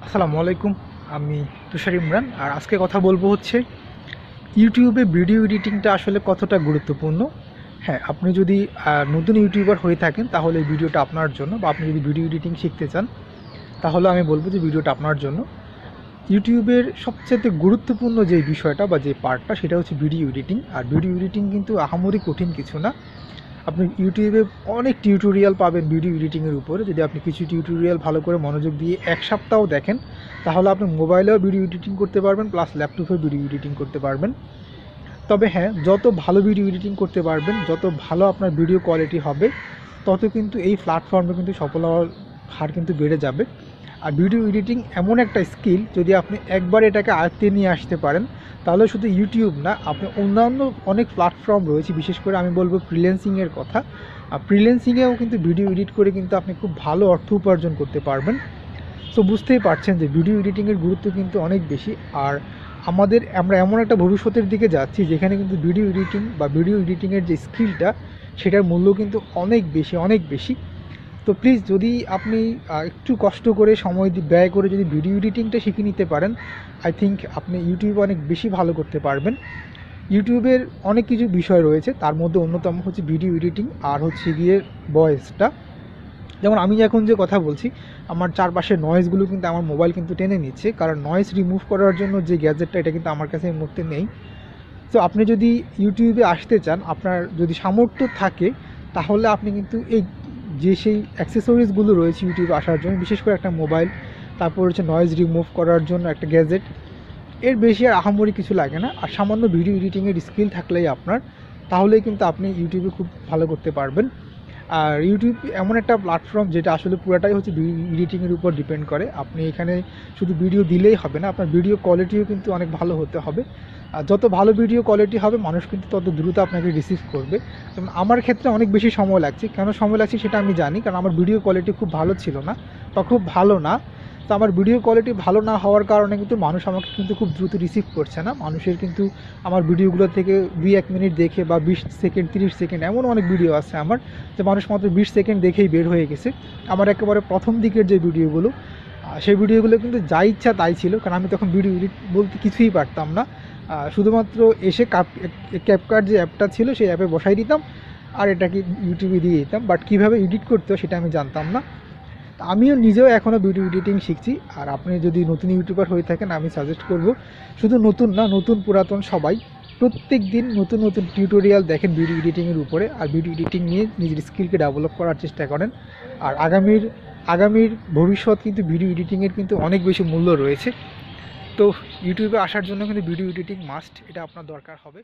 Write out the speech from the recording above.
আসসালামু আলাইকুম। আমি তুষার ইমরান। আর আজকে কথা বলবো হচ্ছে ইউটিউবে ভিডিও এডিটিংটা আসলে কতটা গুরুত্বপূর্ণ। হ্যাঁ, আপনি যদি নতুন ইউটিউবার হয়ে থাকেন তাহলে এই ভিডিওটা আপনার জন্য, বা আপনি যদি ভিডিও এডিটিং শিখতে চান তাহলে আমি বলবো যে ভিডিওটা আপনার জন্য। ইউটিউবের সবচেয়ে গুরুত্বপূর্ণ যে বিষয়টা বা যে পার্টটা সেটা হচ্ছে ভিডিও এডিটিং। আর ভিডিও এডিটিং কিন্তু আহামরি কঠিন কিছু না। আপনি ইউটিউবে অনেক টিউটোরিয়াল পাবেন ভিডিও এডিটিংয়ের উপরে। যদি আপনি কিছু টিউটোরিয়াল ভালো করে মনোযোগ দিয়ে এক সপ্তাহ দেখেন তাহলে আপনি মোবাইলেও ভিডিও এডিটিং করতে পারবেন, প্লাস ল্যাপটপেও ভিডিও এডিটিং করতে পারবেন। তবে হ্যাঁ, যত ভালো ভিডিও এডিটিং করতে পারবেন, যত ভালো আপনার ভিডিও কোয়ালিটি হবে, তত কিন্তু এই প্ল্যাটফর্মে কিন্তু সফল হওয়ার হার কিন্তু বেড়ে যাবে। আর ভিডিও এডিটিং এমন একটা স্কিল, যদি আপনি একবার এটাকে আয়ত্তে নিয়ে আসতে পারেন তাহলে শুধু ইউটিউব না, আপনি অন্যান্য অনেক প্ল্যাটফর্ম রয়েছে, বিশেষ করে আমি বলবো ফ্রিল্যান্সিংয়ের কথা। আর ফ্রিল্যান্সিংয়েও কিন্তু ভিডিও এডিট করে কিন্তু আপনি খুব ভালো অর্থ উপার্জন করতে পারবেন। সো বুঝতেই পারছেন যে ভিডিও এডিটিংয়ের গুরুত্ব কিন্তু অনেক বেশি। আর আমরা এমন একটা ভবিষ্যতের দিকে যাচ্ছি যেখানে কিন্তু ভিডিও এডিটিং বা ভিডিও এডিটিংয়ের যে স্কিলটা, সেটার মূল্য কিন্তু অনেক বেশি, অনেক বেশি। তো প্লিজ, যদি আপনি একটু কষ্ট করে সময় ব্যয় করে যদি ভিডিও এডিটিংটা শিখে নিতে পারেন, আই থিঙ্ক আপনি ইউটিউবে অনেক বেশি ভালো করতে পারবেন। ইউটিউবের অনেক কিছু বিষয় রয়েছে, তার মধ্যে অন্যতম হচ্ছে ভিডিও এডিটিং আর হচ্ছে গিয়ে ভয়েসটা। যেমন আমি এখন যে কথা বলছি, আমার চারপাশের নয়েজগুলো কিন্তু আমার মোবাইল কিন্তু টেনে নিচ্ছে, কারণ নয়েজ রিমুভ করার জন্য যে গ্যাজেটটা, এটা কিন্তু আমার কাছে এই মুহূর্তে নেই। তো আপনি যদি ইউটিউবে আসতে চান, আপনার যদি সামর্থ্য থাকে, তাহলে আপনি কিন্তু এই সেই অ্যাক্সেসরিজগুলো রয়েছে ইউটিউবে আসার জন্য, বিশেষ করে একটা মোবাইল, তারপর হচ্ছে নয়েজ রিমুভ করার জন্য একটা গ্যাজেট, এর বেশি আর আহামরি কিছু লাগে না। আর সামান্য ভিডিও এডিটিংয়ের স্কিল থাকলেই আপনার, তাহলেই কিন্তু আপনি ইউটিউবে খুব ভালো করতে পারবেন। আর ইউটিউব এমন একটা প্ল্যাটফর্ম যেটা আসলে পুরোটাই হচ্ছে ভিডিও এডিটিংয়ের উপর ডিপেন্ড করে। আপনি এখানে শুধু ভিডিও দিলেই হবে না, আপনার ভিডিও কোয়ালিটিও কিন্তু অনেক ভালো হতে হবে। আর যত ভালো ভিডিও কোয়ালিটি হবে, মানুষ কিন্তু তত দ্রুত আপনাকে রিসিভ করবে। যেমন আমার ক্ষেত্রে অনেক বেশি সময় লাগছে। কেন সময় লাগছে সেটা আমি জানি, কারণ আমার ভিডিও কোয়ালিটি খুব ভালো ছিল না, বা খুব ভালো না। তো আমার ভিডিও কোয়ালিটি ভালো না হওয়ার কারণে কিন্তু মানুষ আমাকে কিন্তু খুব দ্রুত রিসিভ করছে না। মানুষের কিন্তু আমার ভিডিওগুলো থেকে 2-1 মিনিট দেখে, বা 20 সেকেন্ড 30 সেকেন্ড, এমন অনেক ভিডিও আছে আমার, যে মানুষ মাত্র 20 সেকেন্ড দেখেই বের হয়ে গেছে। আমার একেবারে প্রথম দিকের যে ভিডিওগুলো, সেই ভিডিওগুলো কিন্তু যা ইচ্ছা তাই ছিল, কারণ আমি তখন ভিডিও এডিট বলতে কিছুই পারতাম না। শুধুমাত্র এসে ক্যাপকাট যে অ্যাপটা ছিল সেই অ্যাপে বসাই দিতাম, আর এটাকে ইউটিউবে দিয়ে দিতাম। বাট কীভাবে এডিট করতে হয় সেটা আমি জানতাম না। আমিও নিজেও এখনও ভিডিও এডিটিং শিখছি। আর আপনি যদি নতুন ইউটিউবার হয়ে থাকেন, আমি সাজেস্ট করব, শুধু নতুন না, নতুন পুরাতন সবাই প্রত্যেক দিন নতুন নতুন টিউটোরিয়াল দেখেন ভিডিও এডিটিংয়ের উপরে, আর ভিডিও এডিটিং নিয়ে নিজের স্কিলকে ডেভেলপ করার চেষ্টা করেন। আর আগামীর ভবিষ্যৎ কিন্তু ভিডিও এডিটিংয়ের কিন্তু অনেক বেশি মূল্য রয়েছে। তো ইউটিউবে আসার জন্য কিন্তু ভিডিও এডিটিং মাস্ট, এটা আপনার দরকার হবে।